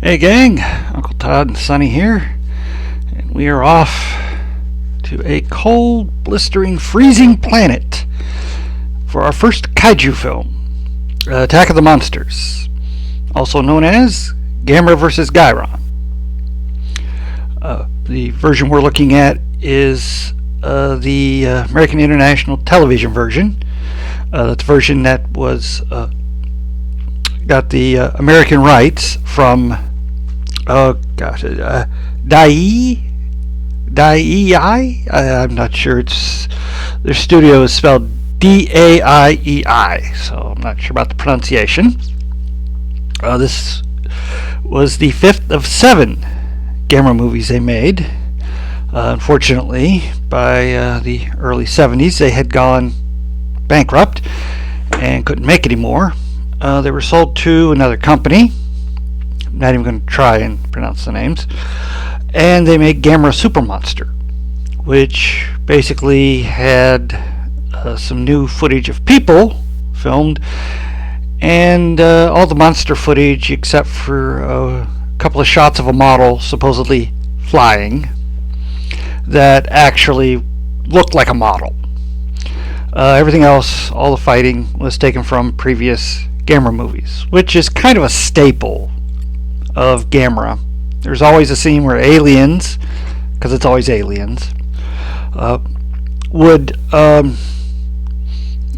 Hey gang, Uncle Todd and Sonny here, and we are off to a cold, blistering, freezing planet for our first Kaiju film, Attack of the Monsters, also known as Gamera vs. Gyron. The version we're looking at is the American International Television version. That's the version that was got the American rights from Dai. I'm not sure. It's their studio is spelled Daiei, so I'm not sure about the pronunciation. This was the fifth of 7 Gamera movies they made. Unfortunately, by the early 70s, they had gone bankrupt and couldn't make any more. They were sold to another company. I'm not even going to try and pronounce the names. And they made Gamera Super Monster, which basically had some new footage of people filmed, and all the monster footage except for a couple of shots of a model supposedly flying that actually looked like a model. Everything else, all the fighting, was taken from previous Gamera movies, which is kind of a staple of Gamera. There's always a scene where aliens, because it's always aliens, would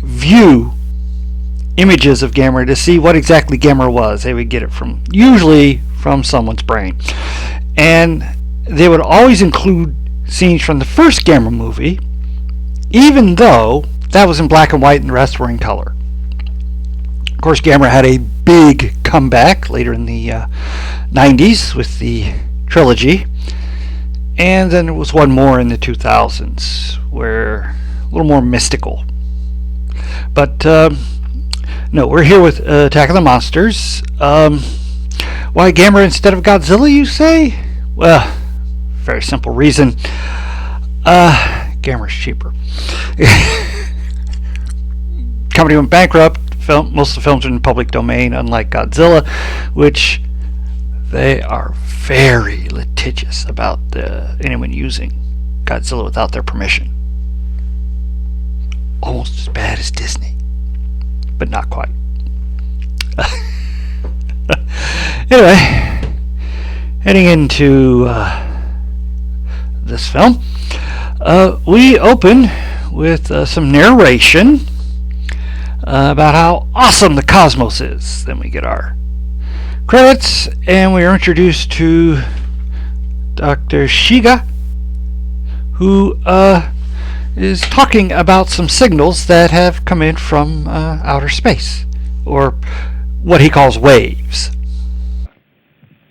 view images of Gamera to see what exactly Gamera was. They would get it usually from someone's brain. And they would always include scenes from the first Gamera movie, even though that was in black and white and the rest were in color. Of course, Gamera had a big comeback later in the 90s with the trilogy, and then there was one more in the 2000s where a little more mystical. But no, we're here with Attack of the Monsters. Why Gamera instead of Godzilla, you say? Well, very simple reason. Gamera's cheaper. Company went bankrupt. Most of the films are in the public domain, unlike Godzilla, which they are very litigious about anyone using Godzilla without their permission. Almost as bad as Disney, but not quite. Anyway, heading into this film, we open with some narration about how awesome the cosmos is. Then we get our credits, and we are introduced to Dr. Shiga, who is talking about some signals that have come in from outer space, or what he calls waves.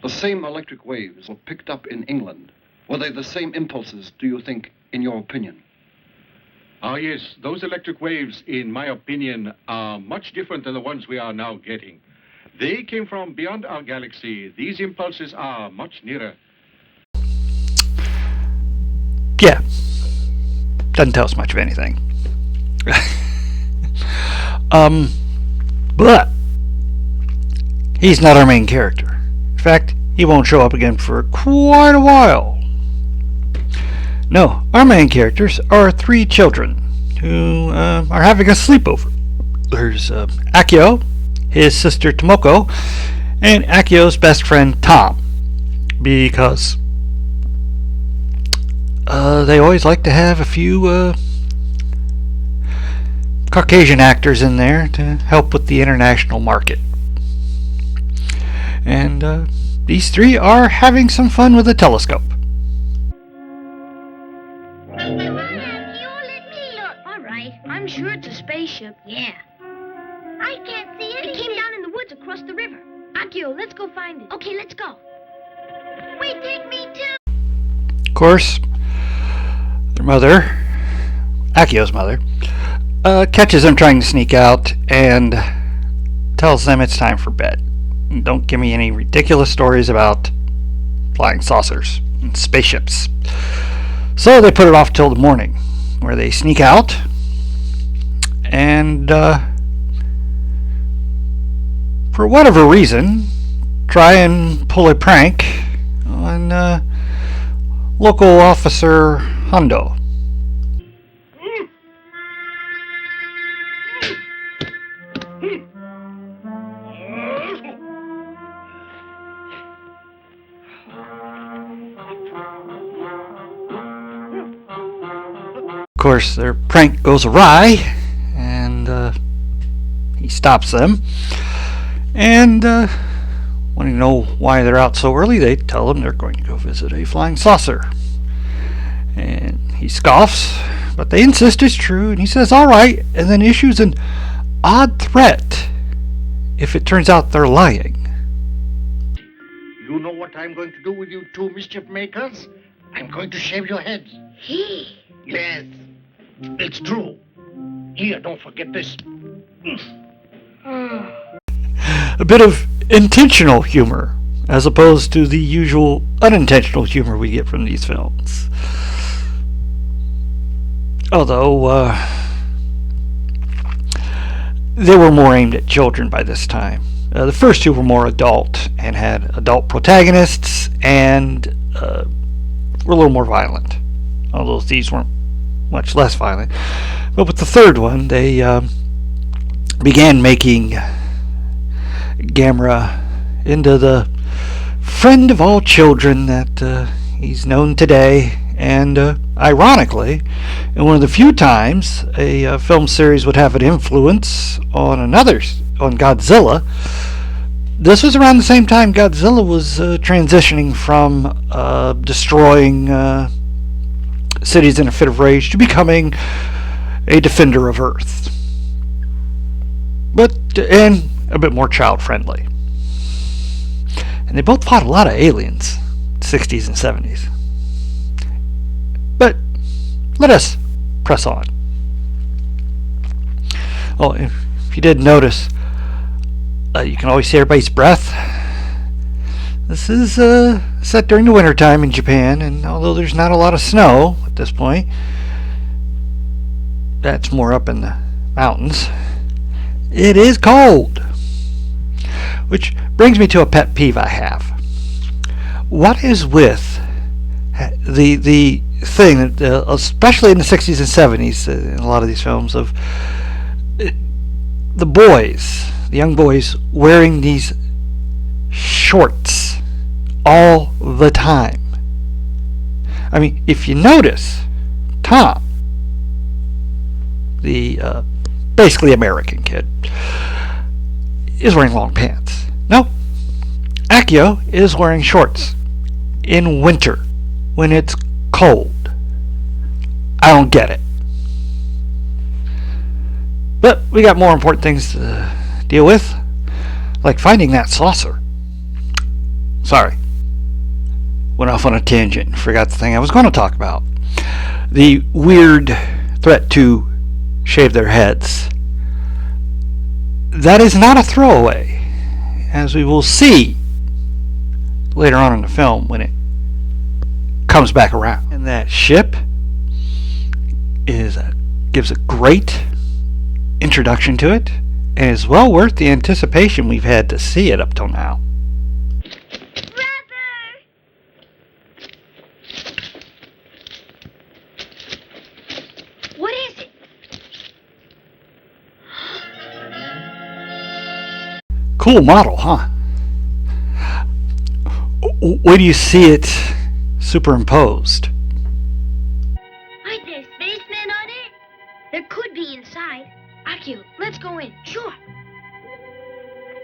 The same electric waves were picked up in England. Were they the same impulses, do you think, in your opinion? Yes, those electric waves, in my opinion, are much different than the ones we are now getting. They came from beyond our galaxy. These impulses are much nearer. Yeah, doesn't tell us much of anything. But he's not our main character. In fact, he won't show up again for quite a while. No, our main characters are 3 children who are having a sleepover. There's Akio, his sister Tomoko, and Akio's best friend Tom, because they always like to have a few Caucasian actors in there to help with the international market. And these 3 are having some fun with a telescope. I'm sure it's a spaceship. Yeah. I can't see it. It came down in the woods across the river. Akio, let's go find it. Okay, let's go. Wait, take me too. Of course, their mother, Akio's mother, catches them trying to sneak out and tells them it's time for bed. Don't give me any ridiculous stories about flying saucers and spaceships. So they put it off till the morning, where they sneak out and for whatever reason try and pull a prank on local officer Hondo. Of course, their prank goes awry, and he stops them. And wanting to know why they're out so early, they tell him they're going to go visit a flying saucer. And he scoffs, but they insist it's true, and he says, all right, and then issues an odd threat if it turns out they're lying. You know what I'm going to do with you two mischief makers? I'm going to shave your heads. He. Yes, it's true. Here, don't forget this. A bit of intentional humor, as opposed to the usual unintentional humor we get from these films. Although, they were more aimed at children by this time. The first two were more adult and had adult protagonists and were a little more violent, although these weren't much less violent. But with the third one, they began making Gamera into the friend of all children that he's known today. And ironically, in one of the few times a film series would have an influence on Godzilla, this was around the same time Godzilla was transitioning from destroying cities in a fit of rage to becoming a defender of Earth. And a bit more child-friendly. And they both fought a lot of aliens, 60s and 70s. But let us press on. Well, if you did notice, you can always see everybody's breath. This is set during the wintertime in Japan, and although there's not a lot of snow at this point, that's more up in the mountains, it is cold. Which brings me to a pet peeve I have. What is with the thing that, especially in the 60s and 70s, in a lot of these films, of the boys, the young boys, wearing these shorts all the time? I mean, if you notice, Tom, the basically American kid, is wearing long pants. No, Akio is wearing shorts in winter when it's cold. I don't get it. But we got more important things to deal with, like finding that saucer. Sorry, went off on a tangent and forgot the thing I was going to talk about. The weird threat to shave their heads. That is not a throwaway, as we will see later on in the film when it comes back around. And that ship gives a great introduction to it, and is well worth the anticipation we've had to see it up till now. What is it? Cool model, huh? Where do you see it superimposed? Aren't there spacemen on it? There could be inside. Akio, let's go in. Sure.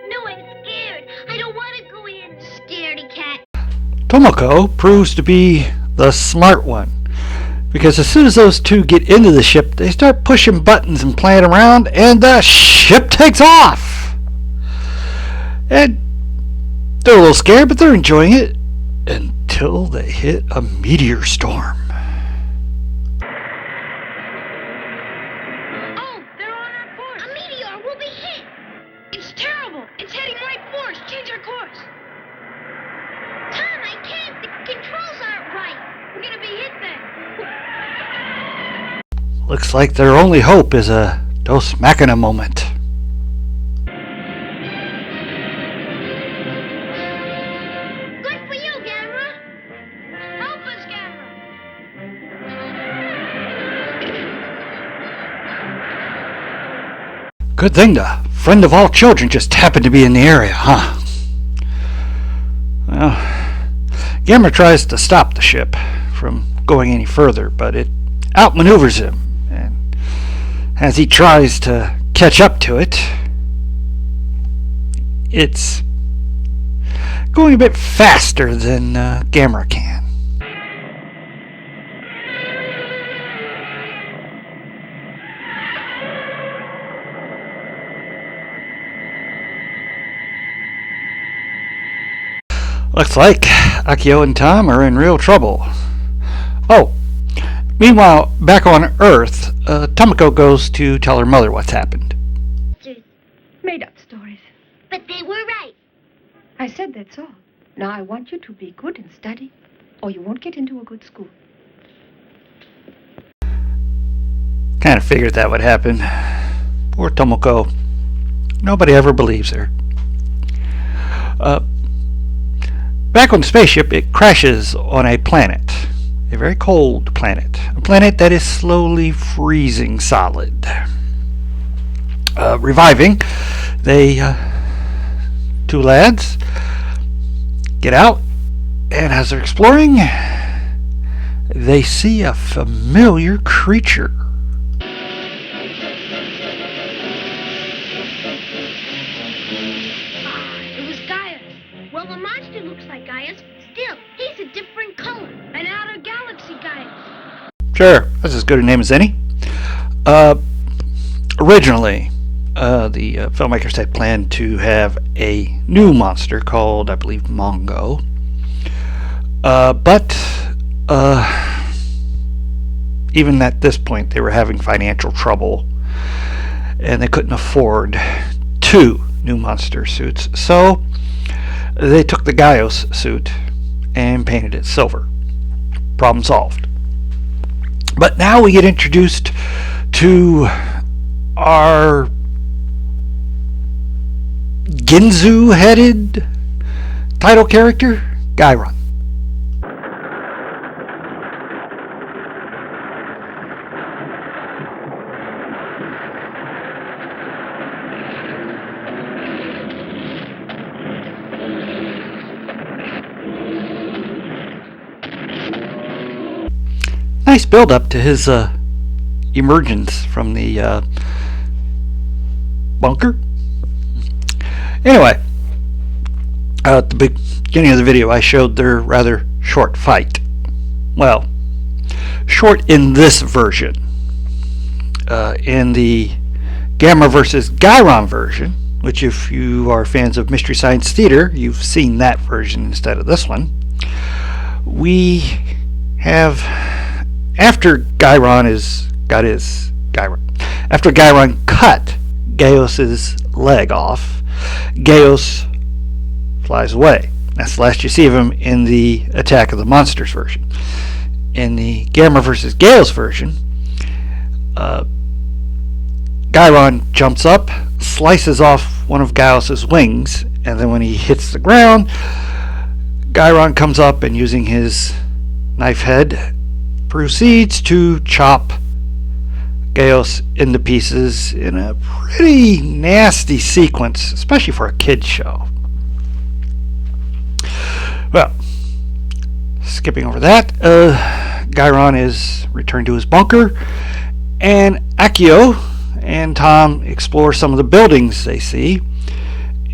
No, I'm scared. I don't want to go in. Scaredy cat. Tomoko proves to be the smart one, because as soon as those two get into the ship, they start pushing buttons and playing around, and the ship takes off. And they're a little scared, but they're enjoying it until they hit a meteor storm. Oh, they're on our course. A meteor. We'll be hit. It's terrible. It's heading right for us. Change our course. Tom, I can't. The controls aren't right. We're going to be hit then. Looks like their only hope is a Dos Machina moment. Good thing the friend of all children just happened to be in the area, huh? Well, Gamma tries to stop the ship from going any further, but it outmaneuvers him, and as he tries to catch up to it, it's going a bit faster than Gamma can. Looks like Akio and Tom are in real trouble. Oh, meanwhile, back on Earth, Tomoko goes to tell her mother what's happened. Made up stories. But they were right. I said that's all. Now I want you to be good and study, or you won't get into a good school. Kind of figured that would happen. Poor Tomoko. Nobody ever believes her. Back on the spaceship, it crashes on a planet. A very cold planet. A planet that is slowly freezing solid. Reviving, two lads get out, and as they're exploring, they see a familiar creature. It was Gaius. Well, the monster looks like Gaius. Still, he's a different color. An outer galaxy Gaius. Sure, that's as good a name as any. Originally, the filmmakers had planned to have a new monster called, I believe, Mongo. But even at this point, they were having financial trouble, and they couldn't afford 2 new monster suits. So they took the Gaius suit and painted it silver. Problem solved. But now we get introduced to our Ginzu-headed title character, Gairon. Nice build up to his emergence from the bunker. Anyway, at the beginning of the video, I showed their rather short fight. Well, short in this version. In the Gamma versus Gairon version, which if you are fans of Mystery Science Theater, you've seen that version instead of this one. We have, after Gairon cut Gaius's leg off, Gaius flies away. That's the last you see of him in the Attack of the Monsters version. In the Gamma vs. Gaius version, Gairon jumps up, slices off one of Gaius's wings, and then when he hits the ground, Gairon comes up and using his knife head proceeds to chop Gaius into pieces in a pretty nasty sequence, especially for a kid's show. Well, skipping over that, Gairon is returned to his bunker, and Akio and Tom explore some of the buildings they see,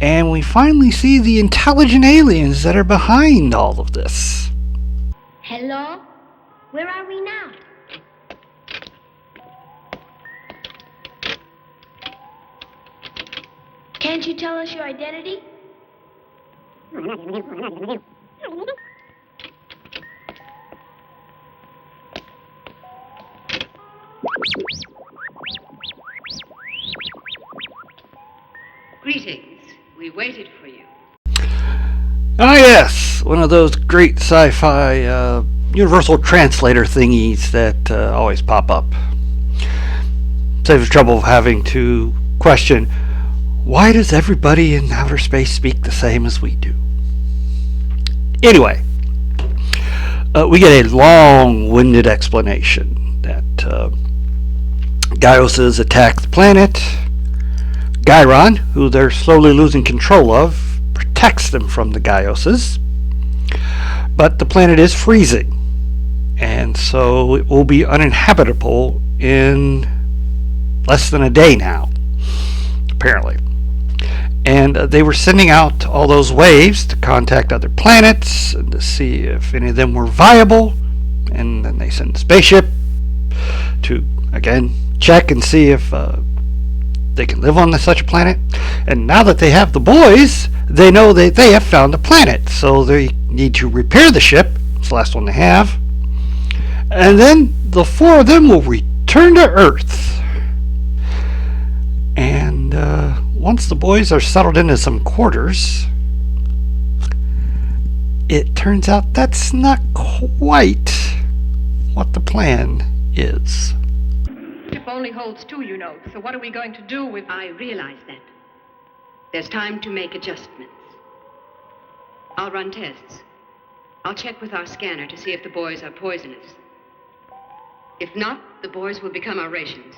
and we finally see the intelligent aliens that are behind all of this. Hello? Where are we now? Can't you tell us your identity? Greetings. We waited for you. Ah yes, one of those great sci-fi universal translator thingies that always pop up. Saves the trouble of having to question, why does everybody in outer space speak the same as we do? Anyway, we get a long-winded explanation that Gaius has attacked the planet, Gyron, who they're slowly losing control of, protects them from the Gaioses. But the planet is freezing, and so it will be uninhabitable in less than a day now, apparently. And they were sending out all those waves to contact other planets and to see if any of them were viable. And then they send a spaceship to, again, check and see if they can live on such a planet. And now that they have the boys, they know that they have found a planet. So they need to repair the ship. It's the last one they have. And then the four of them will return to Earth. And once the boys are settled into some quarters, it turns out that's not quite what the plan is. Ship only holds two, you know. So what are we going to do with... I realize that. There's time to make adjustments. I'll run tests. I'll check with our scanner to see if the boys are poisonous. If not, the boys will become our rations.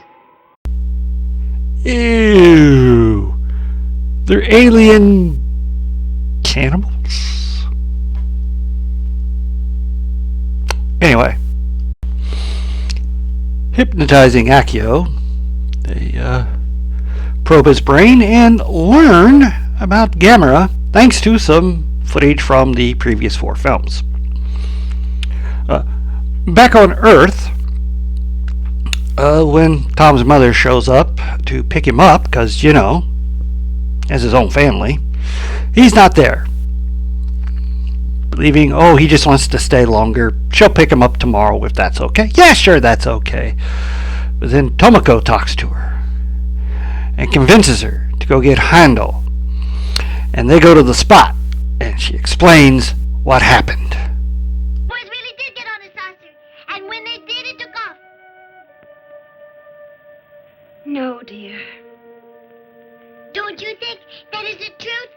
Ew. They're alien cannibals? Anyway. Hypnotizing Akio, they probe his brain and learn about Gamera thanks to some footage from the previous 4 films. Back on Earth, when Tom's mother shows up to pick him up, because, you know, as his own family, he's not there. Believing, oh, he just wants to stay longer. She'll pick him up tomorrow if that's okay. Yeah, sure, that's okay. But then Tomoko talks to her and convinces her to go get Handel. And they go to the spot, and she explains what happened. Boys really did get on a saucer, and when they did, it took off. No, dear. Don't you think that is the truth?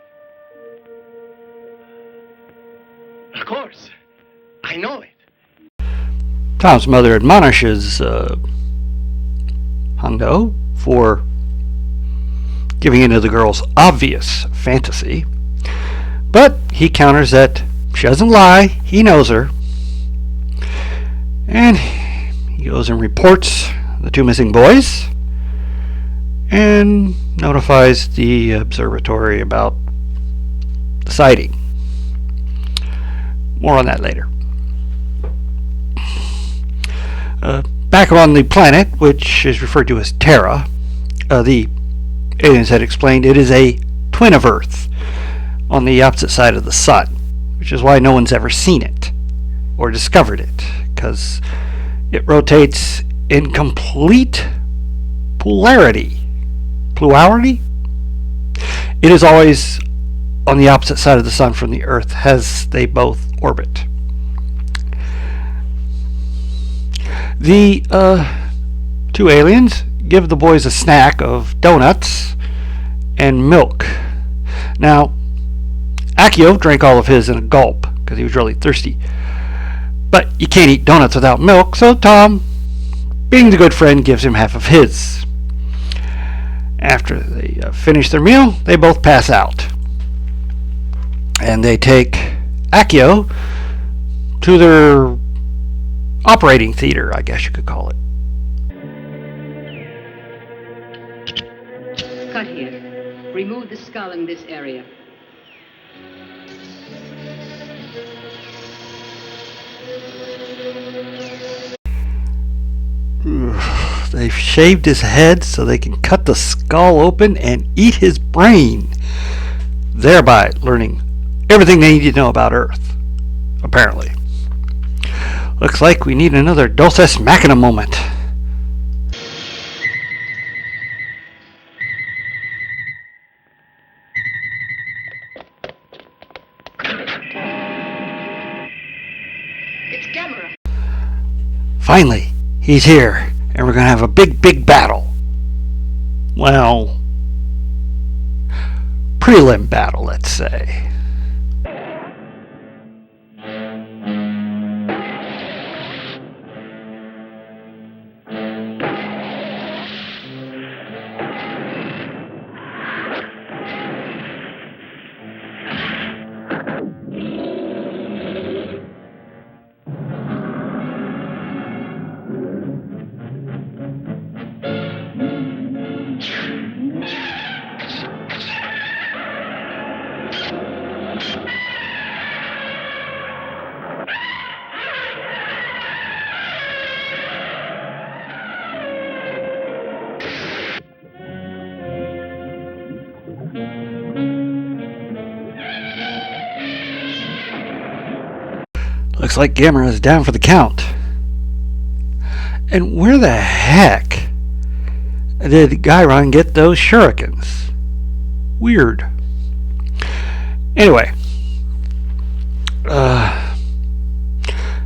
Of course. I know it. Tom's mother admonishes Hondo for giving into the girl's obvious fantasy, but he counters that she doesn't lie, he knows her, and he goes and reports the 2 missing boys and notifies the observatory about the sighting. More on that later. Back on the planet, which is referred to as Terra, the aliens had explained it is a twin of Earth on the opposite side of the sun, which is why no one's ever seen it or discovered it, because it rotates in complete polarity. Plurality? It is always on the opposite side of the sun from the Earth as they both orbit. The 2 aliens give the boys a snack of donuts and milk. Now, Akio drank all of his in a gulp because he was really thirsty. But you can't eat donuts without milk, so Tom, being the good friend, gives him half of his. After they finish their meal, they both pass out. And they take Akio to their operating theater, I guess you could call it. Cut here. Remove the skull in this area. They've shaved his head so they can cut the skull open and eat his brain, thereby learning everything they need to know about Earth, apparently. Looks like we need another Dos Ex Machina moment. It's Gamera. Finally, he's here, and we're going to have a big battle. Well, prelim battle, let's say. Looks like Gamera is down for the count. And where the heck did Gyron get those shurikens? Weird. Anyway,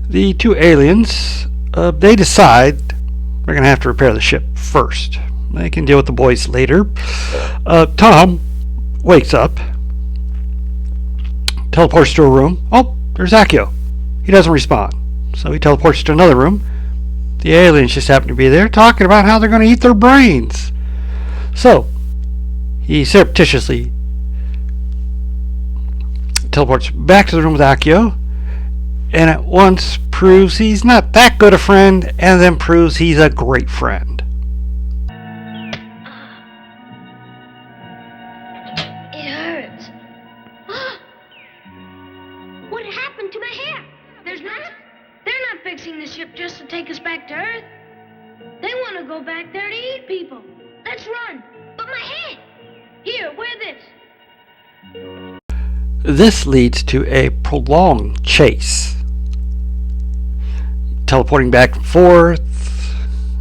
the two aliens, they decide they're going to have to repair the ship first. They can deal with the boys later. Tom wakes up, teleports to a room. Oh, there's Akio. He doesn't respond, so he teleports to another room. The aliens just happen to be there talking about how they're going to eat their brains. So he surreptitiously teleports back to the room with Akio, and at once proves he's not that good a friend, and then proves he's a great friend. It hurts. What happened to my hair? They're not fixing the ship just to take us back to Earth. They want to go back there to eat people. Let's run. But my head. Here, wear this. This leads to a prolonged chase. Teleporting back and forth.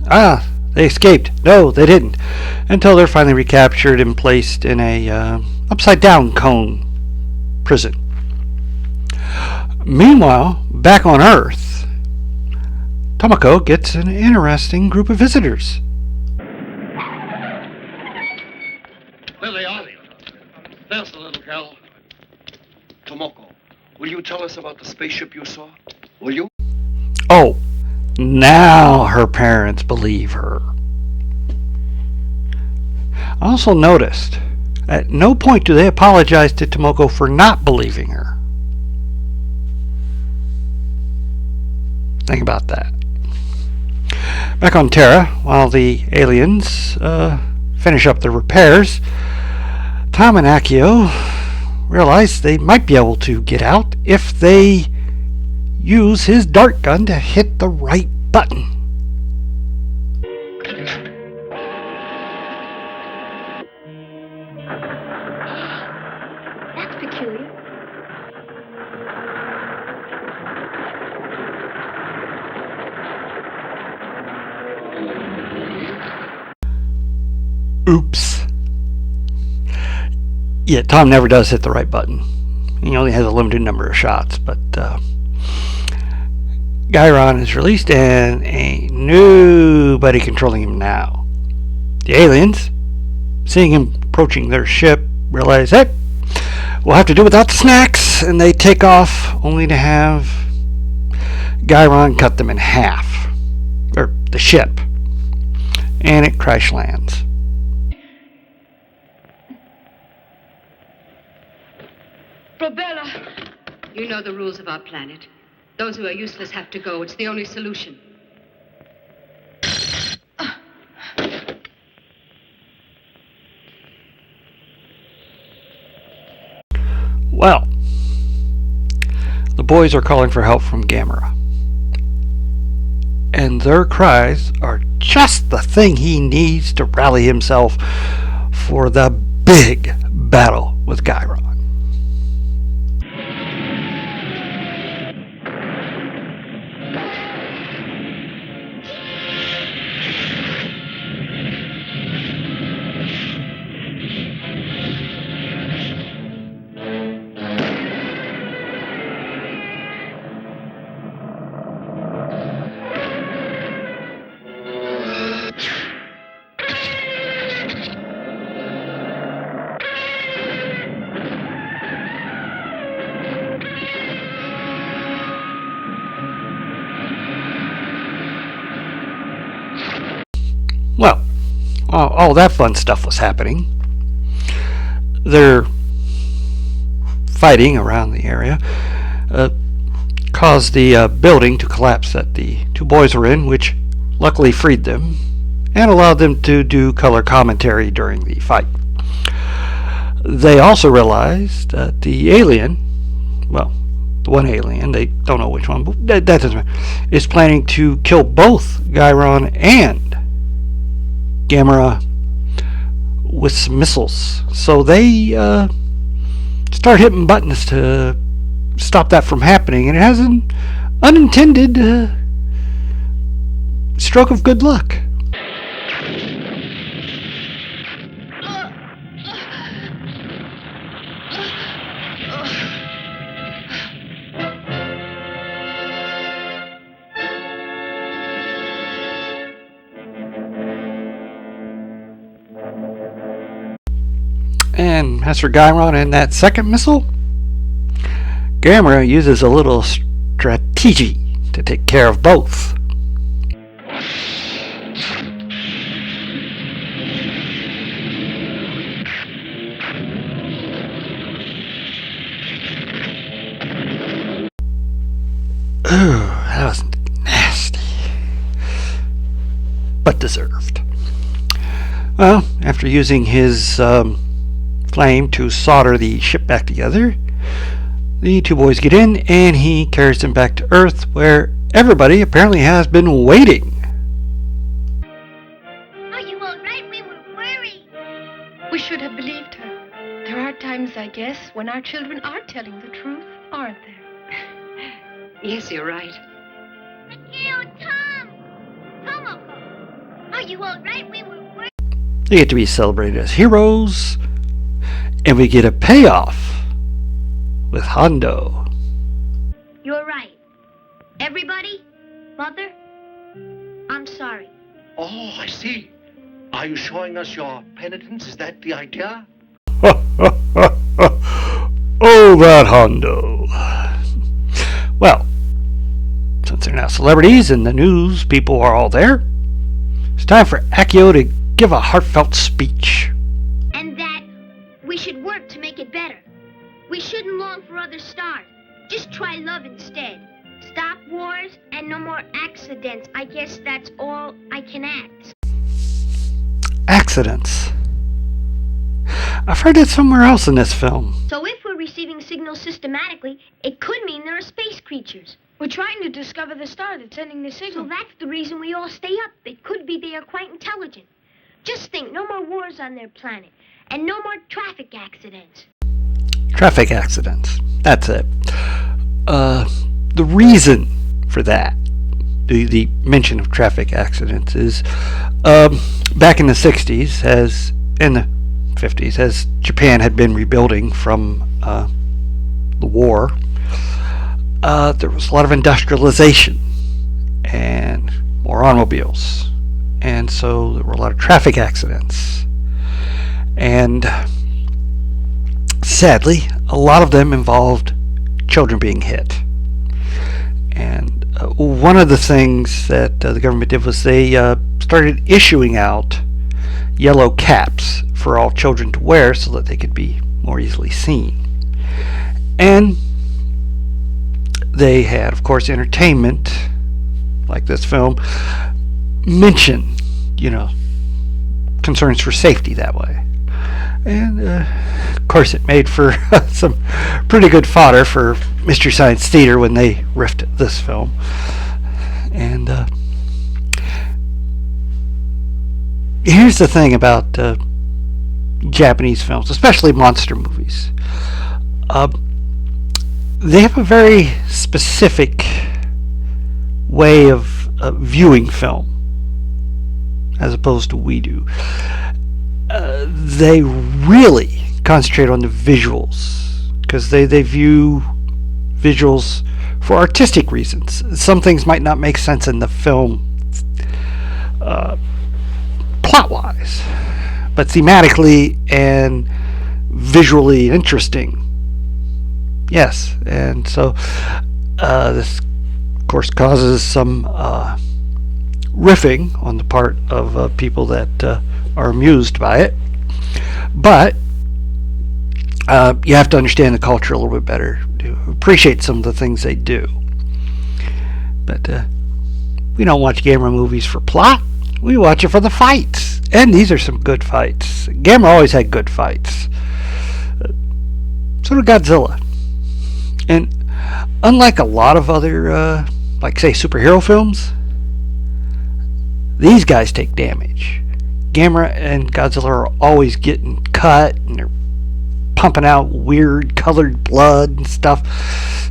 They escaped. No, they didn't. Until they're finally recaptured and placed in a upside-down cone prison. Meanwhile, back on Earth, Tomoko gets an interesting group of visitors. There they are. There's the little girl. Tomoko, will you tell us about the spaceship you saw? Will you? Oh, now her parents believe her. I also noticed, at no point do they apologize to Tomoko for not believing her. Think about that. Back on Terra, while the aliens finish up their repairs, Tom and Akio realize they might be able to get out if they use his dart gun to hit the right button. That's peculiar. Oops. Yeah, Tom never does hit the right button. He only has a limited number of shots, but Gyron is released and ain't nobody controlling him now. The aliens, seeing him approaching their ship, realize, hey, we'll have to do without the snacks, and they take off only to have Gyron cut them in half. Or the ship. And it crash lands. Robella! You know the rules of our planet. Those who are useless have to go. It's the only solution. Well, the boys are calling for help from Gamera. And their cries are just the thing he needs to rally himself for the big battle with Gyron. Well, all that fun stuff was happening. They're fighting around the area, caused the building to collapse that the two boys were in, which luckily freed them and allowed them to do color commentary during the fight. They also realized that the alien, well, the one alien, they don't know which one, but that doesn't matter, is planning to kill both Gyron and Gamera with some missiles. So they start hitting buttons to stop that from happening, and it has an unintended stroke of good luck. And as for Gairon and that second missile, Gamera uses a little strategy to take care of both. Ooh, that was nasty. But deserved. Well, after using his flame to solder the ship back together, the two boys get in and he carries them back to Earth, where everybody apparently has been waiting. Are you all right? We were worried. We should have believed her. There are times, I guess, when our children are telling the truth, aren't there? Yes, you're right. Akio, Tom! Tomoko! Are you all right? We were worried. They get to be celebrated as heroes, and we get a payoff with Hondo. You're right. Everybody? Mother? I'm sorry. Oh, I see. Are you showing us your penitence? Is that the idea? Oh, that Hondo. Well, since they're now celebrities and the news people are all there, it's time for Akio to give a heartfelt speech. And that we should work to make it better. We shouldn't long for other stars. Just try love instead. Stop wars and no more accidents. I guess that's all I can add. Accidents. I've heard it somewhere else in this film. So if we're receiving signals systematically, it could mean there are space creatures. We're trying to discover the star that's sending the signal. So that's the reason we all stay up. It could be they are quite intelligent. Just think, no more wars on their planet. And no more traffic accidents. Traffic accidents. That's it. The reason for that, the mention of traffic accidents, is back in the 60s, in the 50s, as Japan had been rebuilding from the war, there was a lot of industrialization and more automobiles. And so there were a lot of traffic accidents. And sadly, a lot of them involved children being hit. And one of the things that the government did was they started issuing out yellow caps for all children to wear so that they could be more easily seen. And they had, of course, entertainment, like this film, mention, concerns for safety that way. And, of course, it made for some pretty good fodder for Mystery Science Theater when they riffed this film. And here's the thing about Japanese films, especially monster movies. They have a very specific way of viewing film, as opposed to we do. They really concentrate on the visuals, because they view visuals for artistic reasons. Some things might not make sense in the film plot-wise, but thematically and visually interesting, yes. And so this, of course, causes some riffing on the part of people that are amused by it. But you have to understand the culture a little bit better to appreciate some of the things they do. But we don't watch Gamera movies for plot. We watch it for the fights. And these are some good fights. Gamera always had good fights. So did Godzilla. And unlike a lot of other, like, say, superhero films, these guys take damage. Gamera and Godzilla are always getting cut, and they're pumping out weird colored blood and stuff.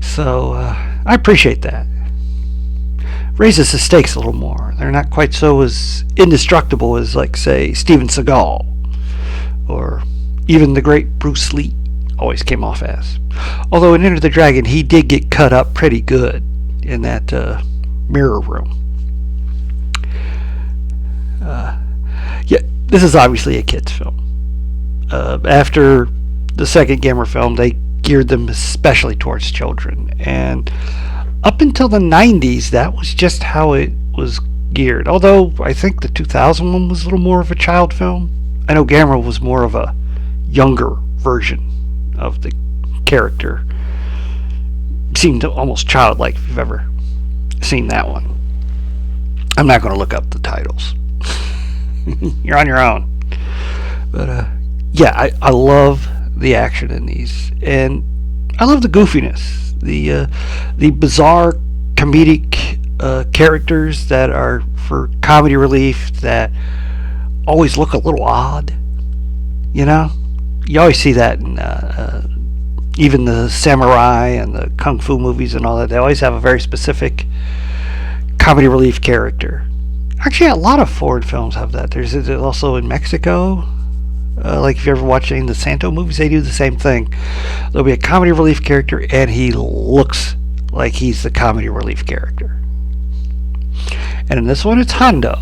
So I appreciate that. raises the stakes a little more. They're not quite so as indestructible as, like, say, Steven Seagal, or even the great Bruce Lee always came off as. Although in Enter the Dragon, he did get cut up pretty good in that mirror room. Yeah, this is obviously a kid's film. After the second Gamera film, they geared them especially towards children, and up until the 90s, that was just how it was geared. Although I think the 2000 one was a little more of a child film. I know Gamera was more of a younger version of the character. Seemed almost childlike if you've ever seen that one. I'm not going to look up the titles. You're on your own. But yeah, I love the action in these, and I love the goofiness, the bizarre comedic characters that are for comedy relief that always look a little odd. You know, you always see that in even the samurai and the kung fu movies and all that. They always have a very specific comedy relief character. Actually, a lot of foreign films have that. There's also in Mexico. Like if you ever watch any of the Santo movies, they do the same thing. There'll be a comedy relief character, and he looks like he's the comedy relief character. And in this one, it's Hondo,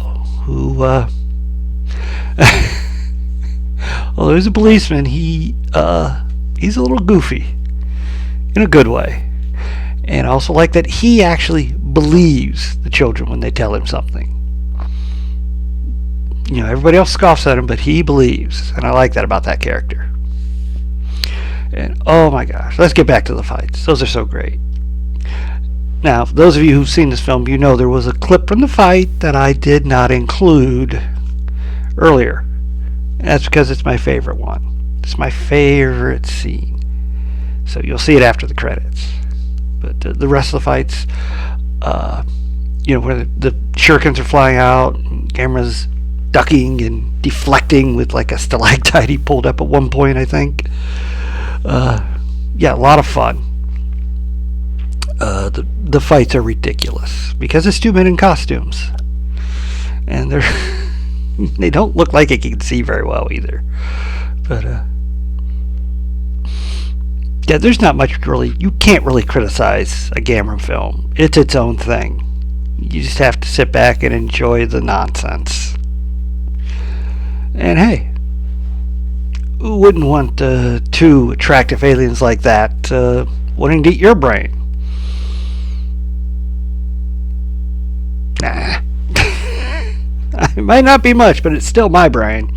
who, although he's a policeman, he's a little goofy in a good way. And I also like that he actually believes the children when they tell him something. You know, everybody else scoffs at him, but he believes, and I like that about that character. And oh my gosh, let's get back to the fights. Those are so great. Now, for those of you who've seen this film, you know there was a clip from the fight that I did not include earlier. And that's because it's my favorite one. It's my favorite scene. So you'll see it after the credits. But the rest of the fights, you know, where the shurikens are flying out, and Gamera's ducking and deflecting with like a stalactite he pulled up at one point, I think. Yeah, a lot of fun. The fights are ridiculous because it's two men in costumes, and they don't look like it can see very well either. But yeah, there's not much really. You can't really criticize a Gamera film. It's its own thing. You just have to sit back and enjoy the nonsense. And hey, who wouldn't want two attractive aliens like that wanting to eat your brain? Nah. It might not be much, but it's still my brain.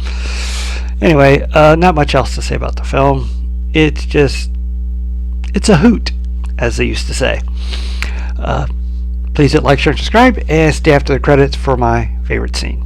Anyway, not much else to say about the film. It's a hoot, as they used to say. Please hit like, share, and subscribe, and stay after the credits for my favorite scene.